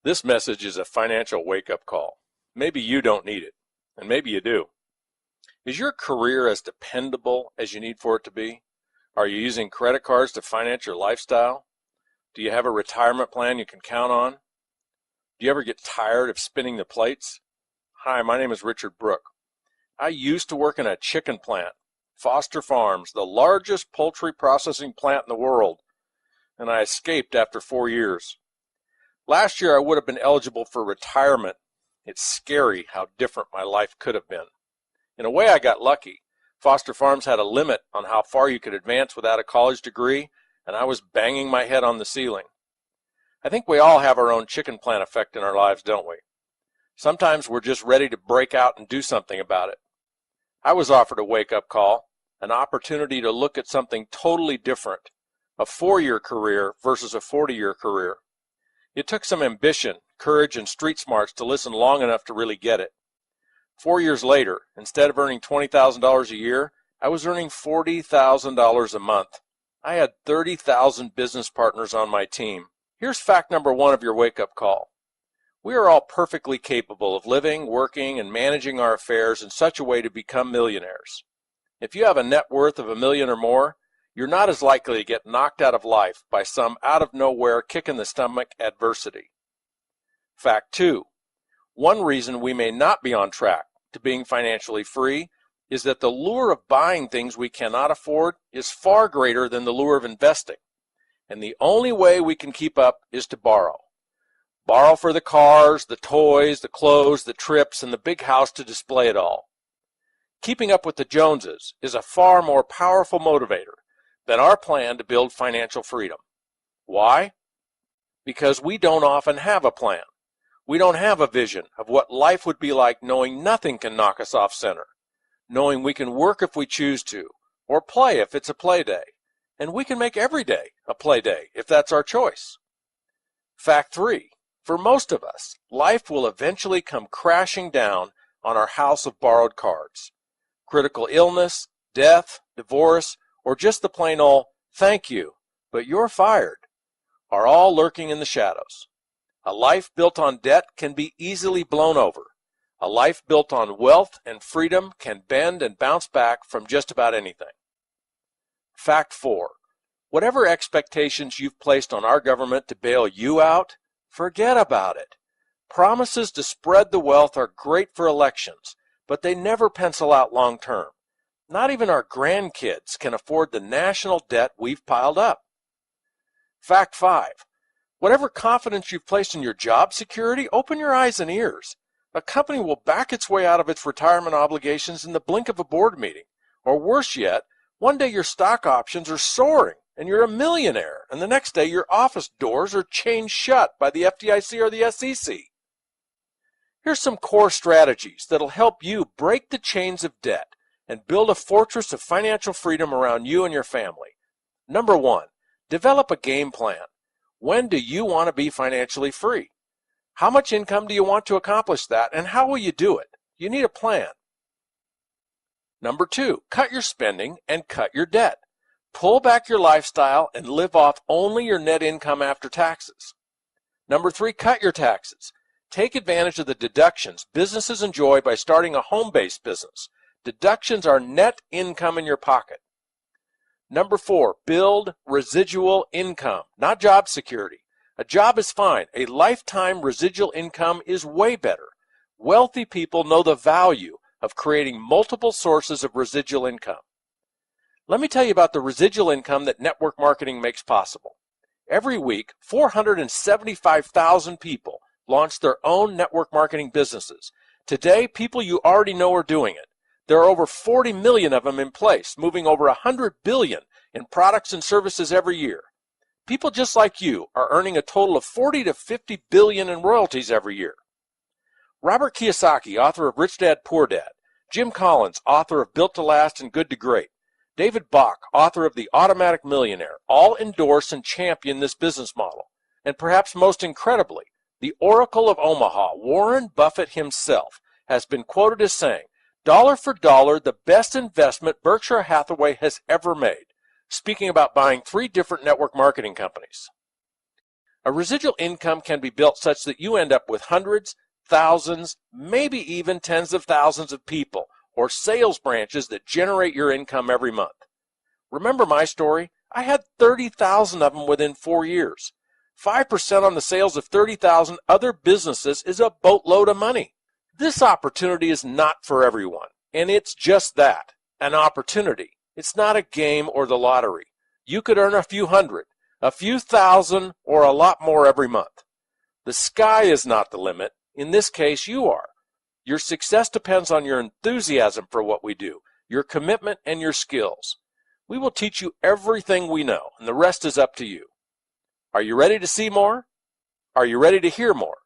This message is a financial wake-up call. Maybe you don't need it, and maybe you do. Is your career as dependable as you need for it to be? Are you using credit cards to finance your lifestyle? Do you have a retirement plan you can count on? Do you ever get tired of spinning the plates? Hi, my name is Richard Brook. I used to work in a chicken plant, Foster Farms, the largest poultry processing plant in the world, and I escaped after 4 years. Last year I would have been eligible for retirement. It's scary how different my life could have been. In a way, I got lucky. Foster Farms had a limit on how far you could advance without a college degree, and I was banging my head on the ceiling. I think we all have our own chicken plant effect in our lives, don't we? Sometimes we're just ready to break out and do something about it. I was offered a wake-up call, an opportunity to look at something totally different, a 4-year career versus a 40-year career. It took some ambition, courage, and street smarts to listen long enough to really get it. 4 years later, instead of earning $20,000 a year, I was earning $40,000 a month. I had 30,000 business partners on my team. Here's fact number 1 of your wake-up call. We are all perfectly capable of living, working, and managing our affairs in such a way to become millionaires. If you have a net worth of $1 million or more, you're not as likely to get knocked out of life by some out-of-nowhere kick-in-the-stomach adversity. Fact 2. One reason we may not be on track to being financially free is that the lure of buying things we cannot afford is far greater than the lure of investing, and the only way we can keep up is to borrow. Borrow for the cars, the toys, the clothes, the trips, and the big house to display it all. Keeping up with the Joneses is a far more powerful motivator than our plan to build financial freedom. Why? Because we don't often have a plan. We don't have a vision of what life would be like knowing nothing can knock us off center, knowing we can work if we choose to, or play if it's a play day, and we can make every day a play day if that's our choice. Fact 3. For most of us, life will eventually come crashing down on our house of borrowed cards. Critical illness, death, divorce, or just the plain old, "Thank you, but you're fired," are all lurking in the shadows. A life built on debt can be easily blown over. A life built on wealth and freedom can bend and bounce back from just about anything. Fact 4. Whatever expectations you've placed on our government to bail you out, forget about it. Promises to spread the wealth are great for elections, but they never pencil out long term. Not even our grandkids can afford the national debt we've piled up. Fact 5. Whatever confidence you've placed in your job security, open your eyes and ears. A company will back its way out of its retirement obligations in the blink of a board meeting. Or worse yet, one day your stock options are soaring and you're a millionaire, and the next day your office doors are chained shut by the FDIC or the SEC. Here's some core strategies that'll help you break the chains of debt and build a fortress of financial freedom around you and your family. Number 1, develop a game plan. When do you want to be financially free? How much income do you want to accomplish that, and how will you do it? You need a plan. Number 2, cut your spending and cut your debt. Pull back your lifestyle and live off only your net income after taxes. Number 3, cut your taxes. Take advantage of the deductions businesses enjoy by starting a home-based business. Deductions are net income in your pocket. Number 4, build residual income, not job security. A job is fine. A lifetime residual income is way better. Wealthy people know the value of creating multiple sources of residual income. Let me tell you about the residual income that network marketing makes possible. Every week, 475,000 people launch their own network marketing businesses. Today, people you already know are doing it. There are over 40 million of them in place, moving over 100 billion in products and services every year. People just like you are earning a total of 40 to 50 billion in royalties every year. Robert Kiyosaki, author of Rich Dad, Poor Dad, Jim Collins, author of Built to Last and Good to Great, David Bach, author of The Automatic Millionaire, all endorse and champion this business model. And perhaps most incredibly, the Oracle of Omaha, Warren Buffett himself, has been quoted as saying, "Dollar for dollar, the best investment Berkshire Hathaway has ever made," speaking about buying 3 different network marketing companies. A residual income can be built such that you end up with hundreds, thousands, maybe even tens of thousands of people or sales branches that generate your income every month. Remember my story? I had 30,000 of them within 4 years. 5% on the sales of 30,000 other businesses is a boatload of money. This opportunity is not for everyone, and it's just that, an opportunity. It's not a game or the lottery. You could earn a few hundred, a few thousand, or a lot more every month. The sky is not the limit. In this case, you are. Your success depends on your enthusiasm for what we do, your commitment, and your skills. We will teach you everything we know, and the rest is up to you. Are you ready to see more? Are you ready to hear more?